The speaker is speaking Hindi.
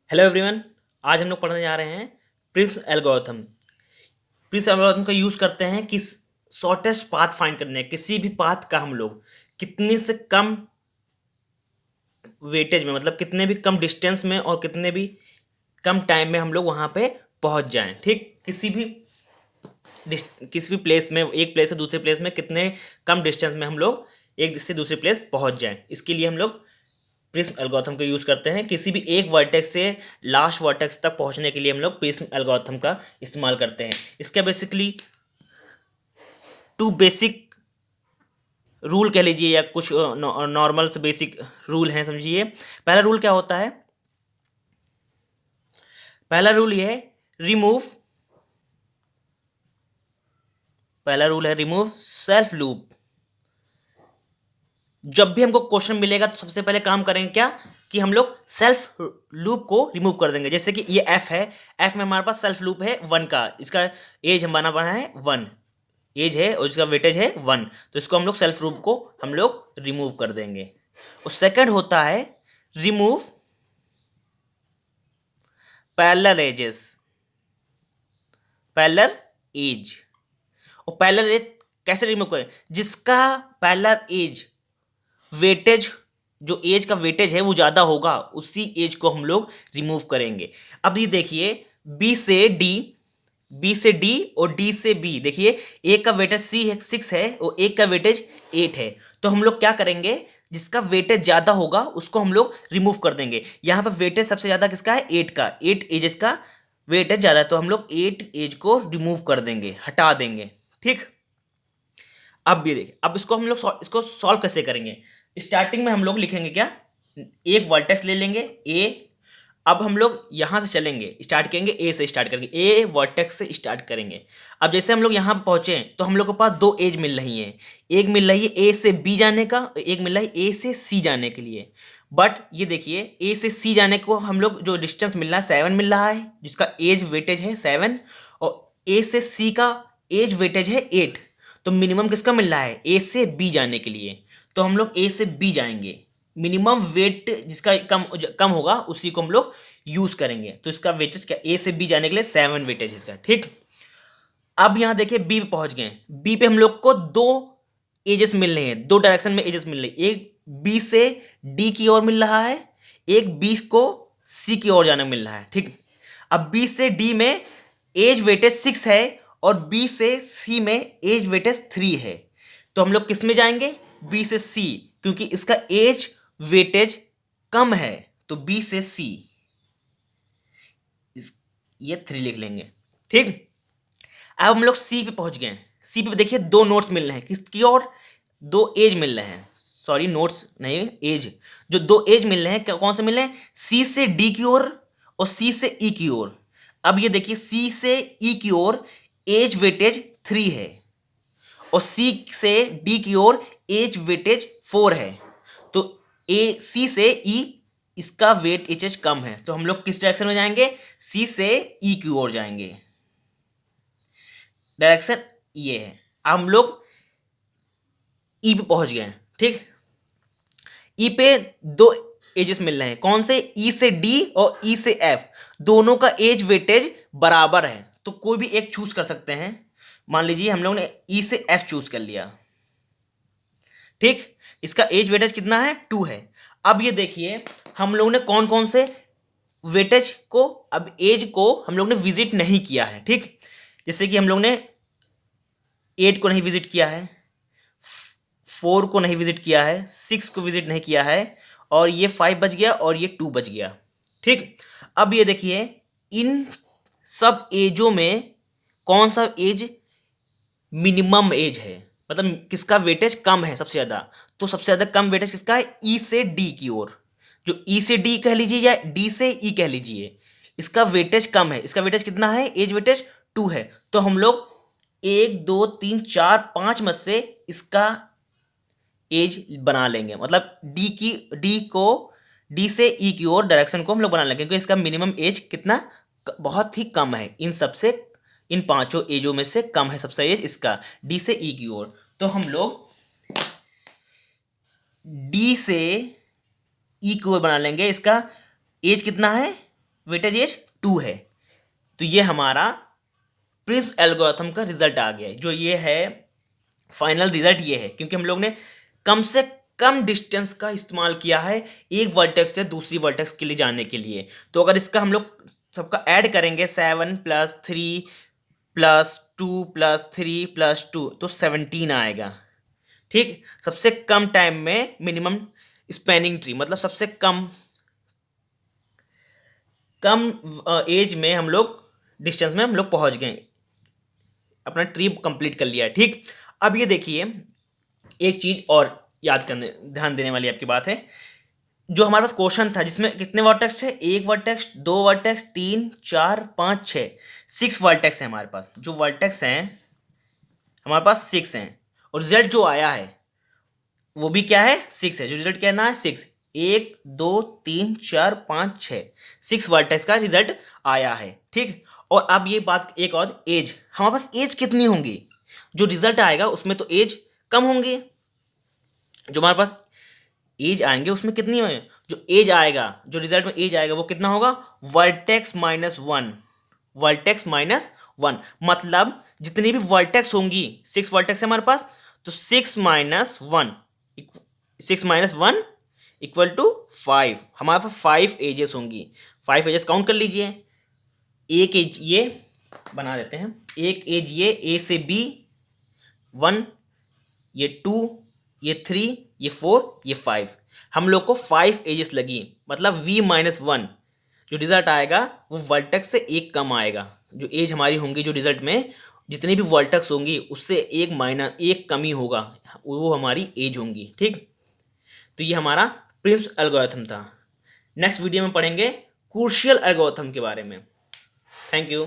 Hello everyone. आज हम लोग पढ़ने जा रहे हैं प्रिम्स एल्गोरिथम। प्रिम्स एल्गोरिथम का यूज़ करते हैं कि शॉर्टेस्ट पाथ फाइंड करने, किसी भी पाथ का हम लोग कितने से कम वेटेज में, मतलब कितने भी कम डिस्टेंस में और कितने भी कम टाइम में हम लोग वहाँ पे पहुँच जाएं। ठीक, किसी भी प्लेस में, एक प्लेस से दूसरे प्लेस में कितने कम डिस्टेंस में हम लोग एक से दूसरे प्लेस पहुँच जाएं, इसके लिए हम लोग प्रिज्म एल्गोरिथम का यूज़ करते हैं। किसी भी एक वर्टेक्स से लास्ट वर्टेक्स तक पहुंचने के लिए हम लोग प्रिज्म एल्गोरिथम का इस्तेमाल करते हैं। इसका बेसिकली टू बेसिक रूल कह लीजिए या कुछ नॉर्मल से बेसिक रूल हैं, समझिए। पहला रूल क्या होता है? पहला रूल ये है रिमूव पहला रूल है रिमूव सेल्फ लूप। जब भी हमको क्वेश्चन मिलेगा तो सबसे पहले काम करेंगे क्या कि हम लोग सेल्फ लूप को रिमूव कर देंगे। जैसे कि ये एफ है, एफ में हमारे पास सेल्फ लूप है 1 का, इसका एज हम बना है 1 एज है और इसका वेटेज है 1, तो इसको हम लोग सेल्फ लूप को हम लोग रिमूव कर देंगे। और सेकंड होता है remove parallel edges, parallel edge. और पैरेलल एज कैसे रिमूव करें? जिसका पैरेलल एज वेटेज, जो एज का वेटेज है वो ज़्यादा होगा, उसी एज को हम लोग रिमूव करेंगे। अब ये देखिए बी से डी और डी से बी, देखिए एक का वेटेज सी है 6 है और एक का वेटेज 8 है, तो हम लोग क्या करेंगे? जिसका वेटेज ज़्यादा होगा उसको हम लोग रिमूव कर देंगे। यहाँ पर वेटेज सबसे ज़्यादा किसका है? 8 का, 8 एजेस का वेटेज ज़्यादा है, तो हम लोग 8 एज को रिमूव कर देंगे, हटा देंगे। ठीक, अब ये देखिए, अब इसको हम लोग इसको सॉल्व कैसे करेंगे? स्टार्टिंग में हम लोग लिखेंगे क्या, एक वर्टेक्स ले लेंगे ए। अब हम लोग यहाँ से चलेंगे, स्टार्ट करेंगे ए से, स्टार्ट करेंगे ए वर्टेक्स से स्टार्ट करेंगे। अब जैसे हम लोग यहाँ पहुँचे तो हम लोग के पास दो एज मिल रही हैं, एक मिल रही है ए से बी जाने का, एक मिल रहा है ए से सी जाने के लिए। बट ये देखिए ए से सी जाने को हम लोग जो डिस्टेंस मिल रहा है 7 मिल रहा है, जिसका एज वेटेज है 7, और ए से सी का एज वेटेज है 8। तो मिनिमम किसका मिल रहा है? ए से बी जाने के लिए, तो हम लोग ए से बी जाएंगे। मिनिमम वेट जिसका कम होगा उसी को हम लोग यूज करेंगे। तो इसका वेटेज क्या? ए से बी जाने के लिए 7 वेटेज इसका। ठीक, अब यहां देखिए बी पे पहुंच गए। बी पे हम लोग को दो एजेस मिल रहे हैं, दो डायरेक्शन में एजेस मिल रहे हैं। एक बी से डी की ओर मिल रहा है, एक बी को सी की ओर जाना मिल रहा है। ठीक, अब बी से डी में एज वेटेज 6 है और बी से सी में एज वेटेज 3 है, तो हम लोग किस में जाएंगे? बी से सी, क्योंकि इसका एज वेटेज कम है, तो बी से सी, ये 3 लिख लेंगे। ठीक, अब हम लोग सी पे पहुंच गए। सी पे देखिए दो नोट्स मिल रहे हैं, किसकी और? दो एज मिल रहे हैं, सॉरी नोट्स नहीं, एज। जो दो एज मिल रहे हैं कौन से मिल रहे हैं? सी से डी की ओर और सी से ई की ओर। अब ये देखिए सी से ई की ओर एज वेटेज 3 है और सी से डी की ओर एज वेटेज 4 है, तो ए सी से ई इसका वेट एच कम है, तो हम लोग किस डायरेक्शन में जाएंगे? सी से ई की ओर जाएंगे। डायरेक्शन ये है। अब हम लोग ई पे पहुंच गए। ठीक, ई पे दो एजेस मिल रहे हैं, कौन से? ई से डी और ई से एफ, दोनों का एज वेटेज बराबर है, तो कोई भी एक चूज कर सकते हैं। मान लीजिए हम लोग ने ई से एफ चूज कर लिया। ठीक, इसका एज वेटेज कितना है? 2 है। अब ये देखिए हम लोग ने कौन कौन से वेटेज को, अब एज को हम लोग ने विजिट नहीं किया है। ठीक, जैसे कि हम लोग ने 8 को नहीं विजिट किया है, 4 को नहीं विजिट किया है, 6 को विजिट नहीं किया है, और ये 5 बच गया और ये 2 बच गया। ठीक, अब ये देखिए इन सब एजों में कौन सा एज मिनिमम एज है, मतलब किसका वेटेज कम है सबसे ज़्यादा? तो सबसे ज़्यादा कम वेटेज किसका है? ई से डी की ओर। जो ई से डी कह लीजिए या डी से ई कह लीजिए, इसका वेटेज कम है। इसका वेटेज कितना है? एज वेटेज 2 है, तो हम लोग 1 2 3 4 5 में से इसका एज बना लेंगे, मतलब डी से ई की ओर डायरेक्शन को हम लोग बना लेंगे, क्योंकि इसका मिनिमम एज कितना? बहुत ही कम है, इन सबसे, इन पांचों एजों में से कम है सबसे एज इसका, डी से ई की ओर। तो हम लोग डी से ई की ओर बना लेंगे। इसका एज कितना है? वेटेज एज 2 है। तो ये हमारा प्रिज्म एल्गोरिथम का रिजल्ट आ गया है। जो ये है फाइनल रिजल्ट ये है, क्योंकि हम लोग ने कम से कम डिस्टेंस का इस्तेमाल किया है एक वर्टेक्स से दूसरी वर्टेक्स के लिए जाने के लिए। तो अगर इसका हम लोग सबका ऐड करेंगे 7 + 3 + 2 + 3 + 2 तो 17 आएगा। ठीक, सबसे कम टाइम में मिनिमम स्पैनिंग ट्री, मतलब सबसे कम एज में हम लोग डिस्टेंस में हम लोग पहुंच गए, अपना ट्री कंप्लीट कर लिया है। ठीक, अब ये देखिए एक चीज और याद करने ध्यान देने वाली आपकी बात है। जो हमारे पास क्वेश्चन था जिसमें कितने वर्टेक्स है, एक वर्टेक्स, दो वर्टेक्स, 3, 4, 5, 6, 6 वर्टेक्स है हमारे पास। जो वर्टेक्स हैं हमारे पास 6 हैं, और रिजल्ट जो आया है वो भी क्या है, 6 है। जो रिजल्ट कहना है 6, 1, 2, 3, 4, 5, 6, 6 वर्टेक्स का रिजल्ट आया है। ठीक, और अब ये बात एक और, एज, हमारे पास एज कितनी होंगी, जो रिजल्ट आएगा उसमें तो एज कम होंगे। जो हमारे पास एज आएंगे उसमें कितनी है, जो एज आएगा, जो रिजल्ट में एज आएगा वो कितना होगा, वर्टेक्स -1, वर्टेक्स -1, मतलब जितनी भी वर्टेक्स होंगी, 6 वर्टेक्स है हमारे पास, तो 6 - 1, 6 - 1 = 5। हमारे पास 5 एजेस होंगी। 5 एजेस काउंट कर लीजिए। एक एज ये बना देते हैं, एक एज ये ए से बी 1, ये 2, ये 3, ये 4, ये 5, हम लोग को 5 एजेस लगी, मतलब V-1 जो रिजल्ट आएगा वो वर्टेक्स से एक कम आएगा। जो एज हमारी होंगी, जो रिजल्ट में जितनी भी वर्टेक्स होंगी उससे एक कमी होगा, वो हमारी एज होंगी। ठीक, तो ये हमारा प्रिम्स एल्गोरिथम था। नेक्स्ट वीडियो में पढ़ेंगे क्रूशियल एल्गोरिथम के बारे में। Thank you.